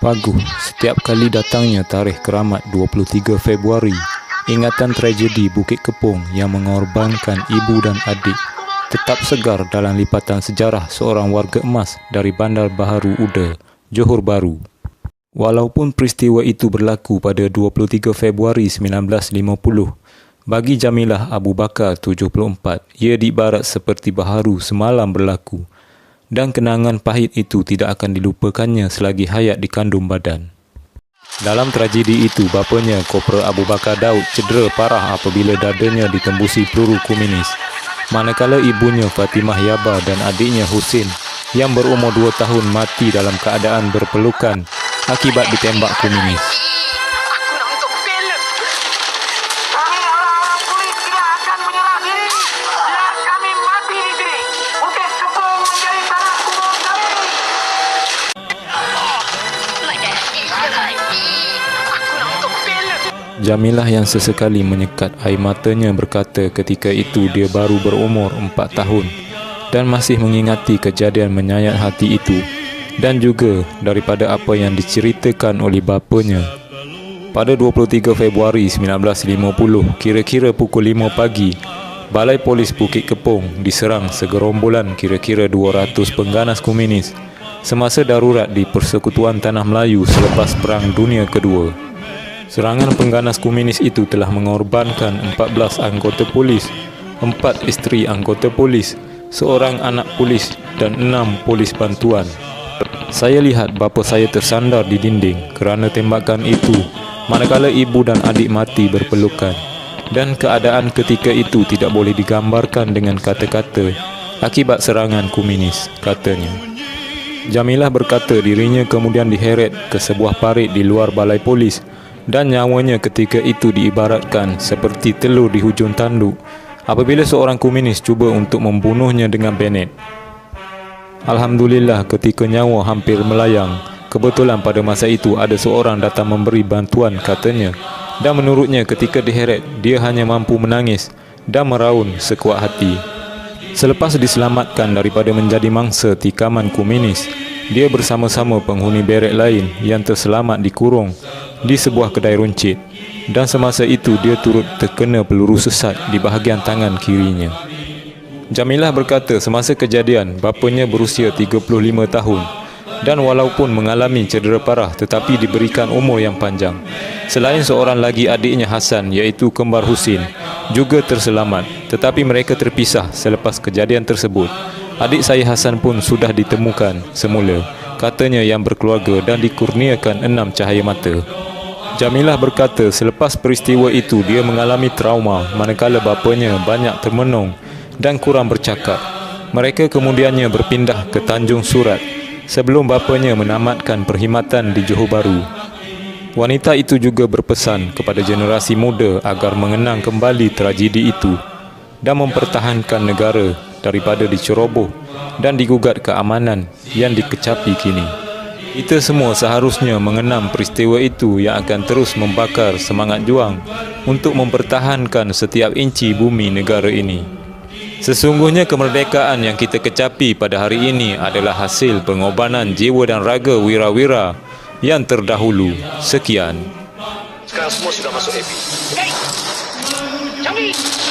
Paguh, setiap kali datangnya tarikh keramat 23 Februari, ingatan tragedi Bukit Kepong yang mengorbankan ibu dan adik tetap segar dalam lipatan sejarah seorang warga emas dari Bandar Baharu Uda, Johor Bahru. Walaupun peristiwa itu berlaku pada 23 Februari 1950, bagi Jamilah Abu Bakar 74, ia diibarat seperti baharu semalam berlaku, dan kenangan pahit itu tidak akan dilupakannya selagi hayat di kandung badan. Dalam tragedi itu, bapanya Kopral Abu Bakar Daud cedera parah apabila dadanya ditembusi peluru komunis, manakala ibunya Fatimah Yaba dan adiknya Husin yang berumur 2 tahun mati dalam keadaan berpelukan akibat ditembak komunis. Jamilah yang sesekali menyekat air matanya berkata ketika itu dia baru berumur 4 tahun dan masih mengingati kejadian menyayat hati itu, dan juga daripada apa yang diceritakan oleh bapanya. Pada 23 Februari 1950, kira-kira pukul 5 pagi, Balai Polis Bukit Kepong diserang segerombolan kira-kira 200 pengganas komunis semasa darurat di Persekutuan Tanah Melayu selepas Perang Dunia Kedua. Serangan pengganas komunis itu telah mengorbankan 14 anggota polis, 4 isteri anggota polis, seorang anak polis dan 6 polis bantuan. Saya lihat bapa saya tersandar di dinding kerana tembakan itu, manakala ibu dan adik mati berpelukan, dan keadaan ketika itu tidak boleh digambarkan dengan kata-kata akibat serangan komunis, katanya. Jamilah berkata dirinya kemudian diheret ke sebuah parit di luar balai polis, dan nyawanya ketika itu diibaratkan seperti telur di hujung tanduk apabila seorang komunis cuba untuk membunuhnya dengan bayonet. Alhamdulillah, ketika nyawa hampir melayang, kebetulan pada masa itu ada seorang datang memberi bantuan, katanya, dan menurutnya ketika diheret dia hanya mampu menangis dan meraun sekuat hati. Selepas diselamatkan daripada menjadi mangsa tikaman komunis, dia bersama-sama penghuni beret lain yang terselamat dikurung di sebuah kedai runcit, dan semasa itu dia turut terkena peluru sesat di bahagian tangan kirinya. Jamilah berkata semasa kejadian bapanya berusia 35 tahun dan walaupun mengalami cedera parah tetapi diberikan umur yang panjang. Selain seorang lagi adiknya Hasan iaitu kembar Husin juga terselamat, tetapi mereka terpisah selepas kejadian tersebut. Adik saya Hasan pun sudah ditemukan semula, katanya, yang berkeluarga dan dikurniakan 6 cahaya mata. Jamilah berkata selepas peristiwa itu dia mengalami trauma manakala bapanya banyak termenung dan kurang bercakap. Mereka kemudiannya berpindah ke Tanjung Surat sebelum bapanya menamatkan perkhidmatan di Johor Bahru. Wanita itu juga berpesan kepada generasi muda agar mengenang kembali tragedi itu dan mempertahankan negara daripada diceroboh dan digugat keamanan yang dikecapi kini. Kita semua seharusnya mengenang peristiwa itu yang akan terus membakar semangat juang untuk mempertahankan setiap inci bumi negara ini. Sesungguhnya kemerdekaan yang kita kecapi pada hari ini adalah hasil pengorbanan jiwa dan raga wira-wira yang terdahulu. Sekian. Sekarang semua sudah masuk API. Hey! Jami!